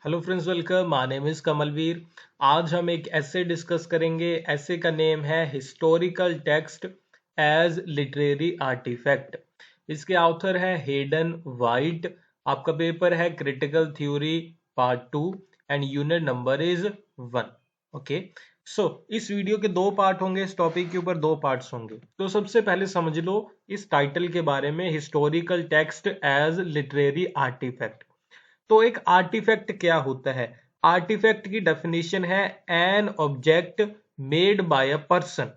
Hello friends, welcome. My name is Kamalveer. आज हम एक ऐसे डिस्कस करेंगे। ऐसे का नेम है historical text as literary artifact. इसके ऑथर है हेडन वाइट। आपका पेपर है critical theory part 2 and unit number is 1। Okay, so इस वीडियो के दो पार्ट होंगे। इस टॉपिक के ऊपर दो पार्ट्स होंगे। तो सबसे पहले समझ लो इस टाइटल के बारे में, historical text as literary artifact. तो एक आर्टिफैक्ट क्या होता है? आर्टिफैक्ट की डेफिनेशन है an object made by a person.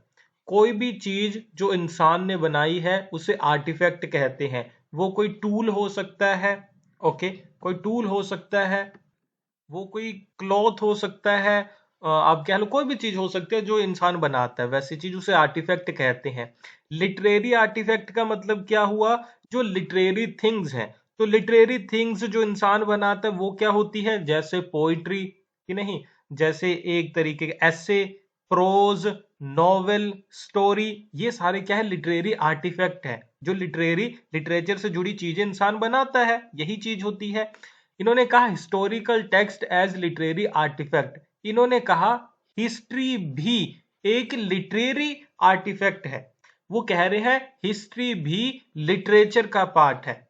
कोई भी चीज जो इंसान ने बनाई है उसे आर्टिफैक्ट कहते हैं। वो कोई टूल हो सकता है, ओके, कोई टूल हो सकता है, वो कोई क्लॉथ हो सकता है, आप कह लो कोई भी चीज हो सकती है जो इंसान बनाता है, वैसी चीज उसे आर्टिफैक्ट कहते हैं। लिटरेरी आर्टिफैक्ट का मतलब क्या हुआ? जो लिटरेरी थिंग्स हैं। तो लिटरेरी थिंग्स जो इंसान बनाता है वो क्या होती है? जैसे पोइट्री, कि नहीं, जैसे एक तरीके के ऐसे, प्रोज, नॉवेल, स्टोरी, ये सारे क्या है? लिटरेरी आर्टिफैक्ट है। जो लिटरेचर से जुड़ी चीजें इंसान बनाता है, यही चीज होती है। इन्होंने कहा historical text as literary artifact. इन्होंने कहा हिस्ट्री भी एक लिटरेरी आर्टिफैक्ट है। वो कह रहे हैं हिस्ट्री भी लिटरेचर का पार्ट है।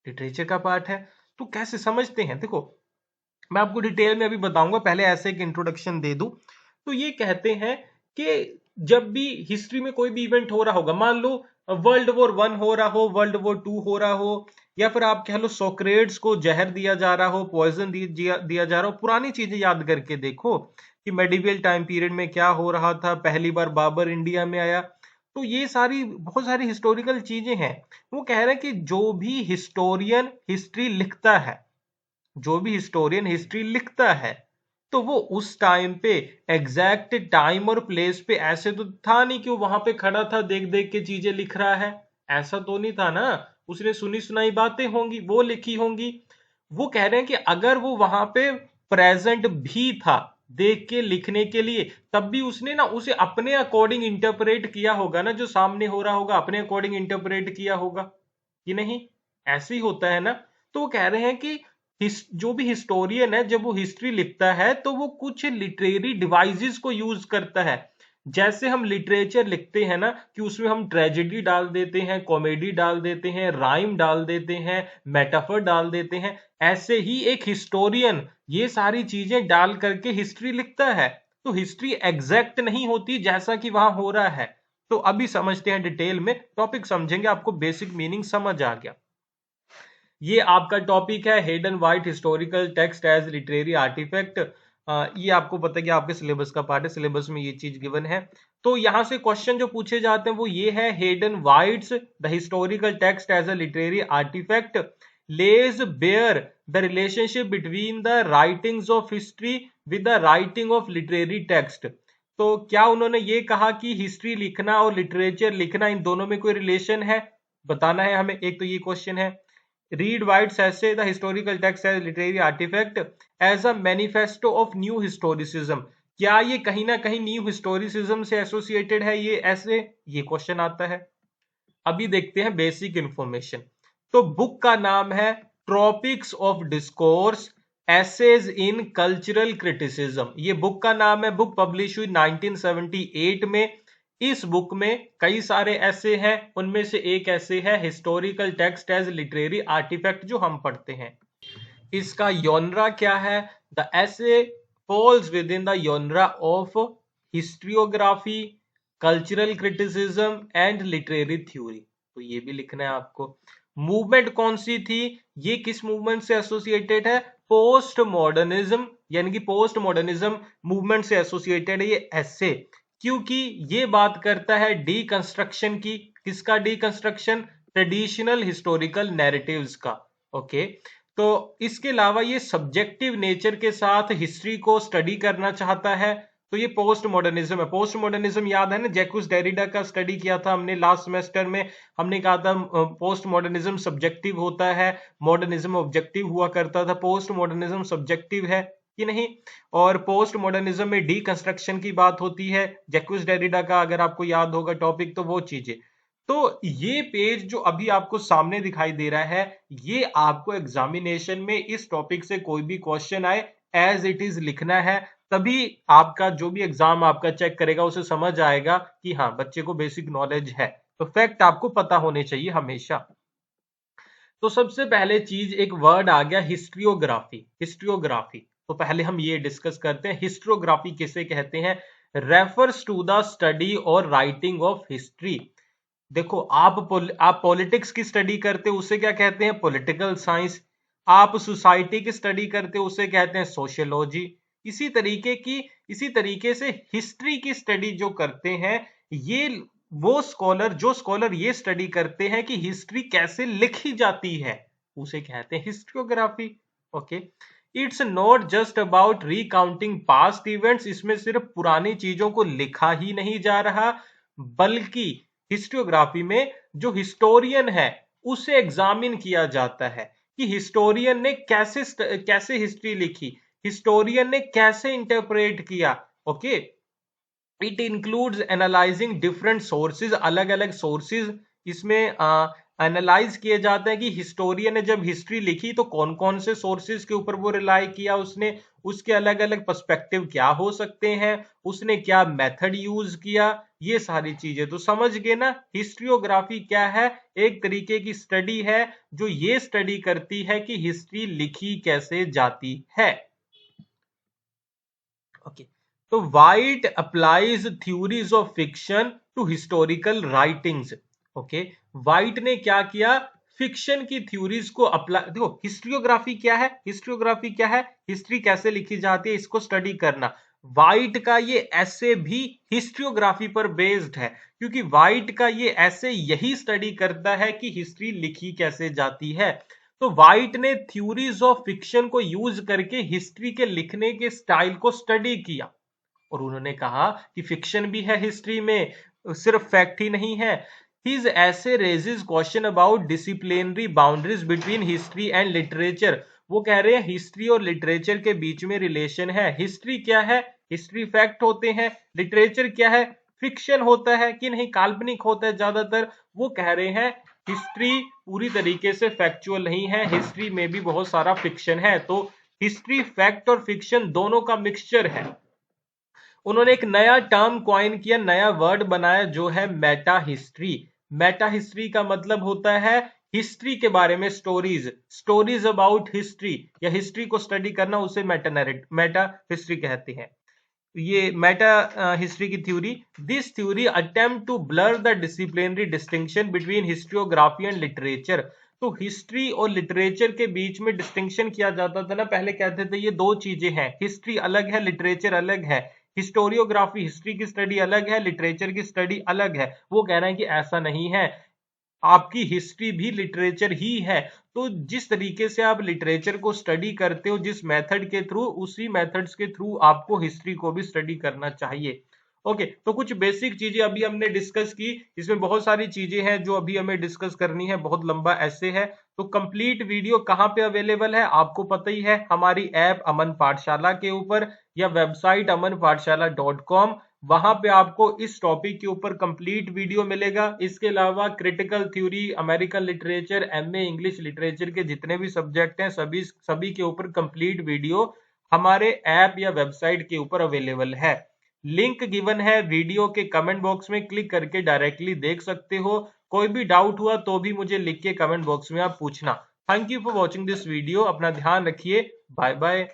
लिटरेचर का पार्ट है। तो कैसे समझते हैं? देखो, मैं आपको डिटेल में अभी बताऊंगा, पहले ऐसे एक इंट्रोडक्शन दे दूं। तो ये कहते हैं कि जब भी हिस्ट्री में कोई भी इवेंट हो रहा होगा, मान लो वर्ल्ड वॉर 1 हो रहा हो, वर्ल्ड वॉर 2 हो रहा हो, या फिर आप कह लो सोक्रेट्स को जहर दिया जा रहा हो, पॉइजन दिया जा रहा हो। पुरानी चीजें याद करके देखो कि मेडिवल टाइम पीरियड में क्या हो रहा था, पहली बार बाबर इंडिया में आया। तो ये सारी बहुत सारी हिस्टोरिकल चीजें हैं। वो कह रहे हैं कि जो भी हिस्टोरियन हिस्ट्री लिखता है, जो भी हिस्टोरियन हिस्ट्री लिखता है, तो वो उस टाइम पे एग्जैक्ट टाइम और प्लेस पे, ऐसे तो था नहीं कि वो वहां पे खड़ा था देख देख के चीजें लिख रहा है। ऐसा तो नहीं था ना। उसने सुनी सुनाई बातें होंगी, वो लिखी होंगी। वो कह रहे हैं कि अगर वो वहां पे प्रेजेंट भी था देख के लिखने के लिए, तब भी उसने ना उसे अपने अकॉर्डिंग इंटरप्रेट किया होगा ना। जो सामने हो रहा होगा अपने अकॉर्डिंग इंटरप्रेट किया होगा, कि नहीं? ऐसे ही होता है ना। तो वो कह रहे हैं कि जो भी हिस्टोरियन है, जब वो हिस्ट्री लिखता है तो वो कुछ लिटरेरी डिवाइसेस को यूज करता है। जैसे हम लिटरेचर लिखते हैं ना, कि उसमें हम ट्रेजेडी डाल देते हैं, कॉमेडी डाल देते हैं, राइम डाल देते हैं, मेटाफर डाल देते हैं, ऐसे ही एक हिस्टोरियन ये सारी चीजें डाल करके हिस्ट्री लिखता है। तो हिस्ट्री एग्जैक्ट नहीं होती जैसा कि वहां हो रहा है। तो अभी समझते हैं डिटेल में, टॉपिक समझेंगे, आपको बेसिक मीनिंग समझ आ गया। ये आपका टॉपिक है Hayden White historical text as literary artifact. ये आपको पता है कि आपके सिलेबस का पार्ट है, सिलेबस में ये चीज गिवन है। तो यहां से क्वेश्चन जो पूछे जाते हैं वो ये है, Hayden White's the historical text as a literary artifact lays bare the relationship between the writings of history with the writing of literary text. तो क्या उन्होंने ये कहा कि हिस्ट्री लिखना और लिटरेचर लिखना, इन दोनों में कोई रिलेशन है? बताना है हमें। एक तो ये क्वेश्चन है। Read White says the historical text as literary artifact as a manifesto of new historicism। क्या ये कहीं ना कहीं न्यू हिस्टोरिसिज्म से एसोसिएटेड है? ये ऐसे ये क्वेश्चन आता है। अभी देखते हैं बेसिक इंफॉर्मेशन। तो बुक का नाम है tropics of discourse essays in cultural criticism. ये बुक का नाम है। बुक पब्लिश हुई 1978 में। इस बुक में कई सारे ऐसे हैं, उनमें से एक ऐसे है historical text as literary artifact, जो हम पढ़ते हैं। इसका योनरा क्या है? The essay falls within the genre of historiography, cultural criticism and literary theory. तो ये भी लिखना है आपको। मूवमेंट कौन सी थी? ये किस मूवमेंट से एसोसिएटेड है? पोस्ट मॉडर्निज्म, यानी कि पोस्ट मॉडर्निज्म मूवमेंट से एसोसिएटेड है ये ऐसे, क्योंकि ये बात करता है डीकंस्ट्रक्शन की। किसका डीकंस्ट्रक्शन? ट्रेडिशनल हिस्टोरिकल नैरेटिव्स का। ओके, तो इसके अलावा ये सब्जेक्टिव नेचर के साथ हिस्ट्री को स्टडी करना चाहता है। तो ये पोस्ट मॉडर्निज्म है। पोस्ट मॉडर्निज्म याद है ना, जैकुस डेरिडा का स्टडी किया था हमने लास्ट सेमेस्टर में। हमने कहा था पोस्ट मॉडर्निज्म सब्जेक्टिव होता है, मॉडर्निज्म ऑब्जेक्टिव हुआ करता था। पोस्ट मॉडर्निज्म सब्जेक्टिव है, कि नहीं? और पोस्ट मॉडर्निज्म में डीकंस्ट्रक्शन की बात होती है, जैकुस डेरिडा का, अगर आपको याद होगा टॉपिक, तो वो चीजें। तो ये पेज जो अभी आपको सामने दिखाई दे रहा है, ये आपको एग्जामिनेशन में इस टॉपिक से कोई भी क्वेश्चन आए एज इट इज लिखना है, तभी आपका जो भी एग्जाम आपका चेक करेगा उसे समझ आएगा कि हाँ बच्चे को बेसिक नॉलेज है। तो फैक्ट आपको पता होने चाहिए हमेशा। तो सबसे पहले चीज एक वर्ड आ गया हिस्ट्रियोग्राफी। हिस्ट्रियोग्राफी तो पहले हम ये डिस्कस करते हैं हिस्ट्रियोग्राफी किसे कहते हैं। रेफर्स टू द स्टडी और राइटिंग ऑफ हिस्ट्री। देखो आप पॉलिटिक्स की स्टडी करते हो उसे क्या कहते हैं, पॉलिटिकल साइंस। आप सोसाइटी की स्टडी करते हो उसे कहते हैं सोशियोलॉजी। इसी तरीके से हिस्ट्री की स्टडी जो करते हैं, ये जो स्कॉलर ये स्टडी करते हैं कि हिस्ट्री कैसे लिखी जाती है, उसे कहते हैं historiography. Okay, it's not just about recounting past events. इसमें सिर्फ पुरानी चीजों को लिखा ही नहीं जा रहा, बल्कि हिस्टोग्राफी में जो हिस्टोरियन है उसे एग्जामिन किया जाता है कि हिस्टोरियन ने कैसे हिस्ट्री लिखी, हिस्टोरियन ने कैसे इंटरप्रेट किया। Okay, it includes analysing different sources, अलग अलग सोर्सेज इसमें एनालाइज किए जाते हैं कि हिस्टोरियन ने जब हिस्ट्री लिखी तो कौन कौन से सोर्सेज के ऊपर वो रिलाई किया उसने, उसके अलग अलग पर्सपेक्टिव क्या हो सकते हैं, उसने क्या मेथड यूज किया, ये सारी चीजें तो समझ गए ना। हिस्ट्रियोग्राफी क्या है, एक तरीके की स्टडी है जो ये स्टडी करती है कि हिस्ट्री लिखी कैसे जाती है। ओके, तो White applies theories of fiction to historical writings. Okay, White ने क्या किया, फिक्शन की थ्योरीज को अप्लाई। देखो हिस्ट्रियोग्राफी क्या है, हिस्ट्रियोग्राफी क्या है, हिस्ट्री कैसे लिखी जाती है इसको स्टडी करना। वाइट का ये ऐसे भी हिस्ट्रियोग्राफी पर बेस्ड है, क्योंकि वाइट का ये ऐसे यही स्टडी करता है कि हिस्ट्री लिखी कैसे जाती है। तो वाइट ने थ्योरीज ऑफ फिक्शन को यूज करके हिस्ट्री के लिखने के स्टाइल को स्टडी किया, और उन्होंने कहा कि फिक्शन भी है हिस्ट्री में, सिर्फ फैक्ट ही नहीं है। His essay raises question about disciplinary boundaries between history and literature। वो कह रहे हैं हिस्ट्री और लिटरेचर के बीच में रिलेशन है। हिस्ट्री क्या है, हिस्ट्री फैक्ट होते हैं, लिटरेचर क्या है, फिक्शन होता है कि नहीं, काल्पनिक होता है ज्यादातर। वो कह रहे हैं हिस्ट्री पूरी तरीके से फैक्चुअल नहीं है, हिस्ट्री में भी बहुत सारा फिक्शन है। तो हिस्ट्री फैक्ट और फिक्शन दोनों का मिक्सचर है। उन्होंने एक नया टर्म कॉइन किया, नया वर्ड बनाया जो है मेटा हिस्ट्री। मेटा हिस्ट्री का मतलब होता है हिस्ट्री के बारे में स्टोरीज, स्टोरीज अबाउट हिस्ट्री, या हिस्ट्री को स्टडी करना, उसे मेटा हिस्ट्री कहते हैं। ये मेटा हिस्ट्री की theory, this theory attempt to blur the disciplinary distinction between historiography and literature. तो हिस्ट्री और लिटरेचर के बीच में डिस्टिंक्शन किया जाता था ना, पहले कहते थे ये दो चीजें हैं, हिस्ट्री अलग है, लिटरेचर अलग है। हिस्टोरियोग्राफी हिस्ट्री की स्टडी अलग है, लिटरेचर की स्टडी अलग है। वो कह रहे हैं कि ऐसा नहीं है, आपकी हिस्ट्री भी लिटरेचर ही है। तो जिस तरीके से आप लिटरेचर को स्टडी करते हो, जिस मेथड के थ्रू, उसी मेथड्स के थ्रू आपको हिस्ट्री को भी स्टडी करना चाहिए। ओके, तो कुछ बेसिक चीजें अभी हमने डिस्कस की, इसमें बहुत सारी चीजें हैं जो अभी हमें डिस्कस करनी है, बहुत लंबा ऐसे है। तो कंप्लीट वीडियो कहाँ पे अवेलेबल है आपको पता ही है, हमारी ऐप अमन पाठशाला के ऊपर या वेबसाइट amanpathshala.com। वहां पे आपको इस टॉपिक के ऊपर कंप्लीट वीडियो मिलेगा। इसके अलावा critical theory, American literature, MA English literature के जितने भी सब्जेक्ट हैं सभी के ऊपर कंप्लीट वीडियो हमारे ऐप या वेबसाइट के ऊपर अवेलेबल है। लिंक गिवन है वीडियो के कमेंट बॉक्स में, क्लिक करके डायरेक्टली देख सकते हो। कोई भी डाउट हुआ तो भी मुझे लिख के कमेंट बॉक्स में आप पूछना। Thank you for watching this video, अपना ध्यान रखिए, बाय बाय।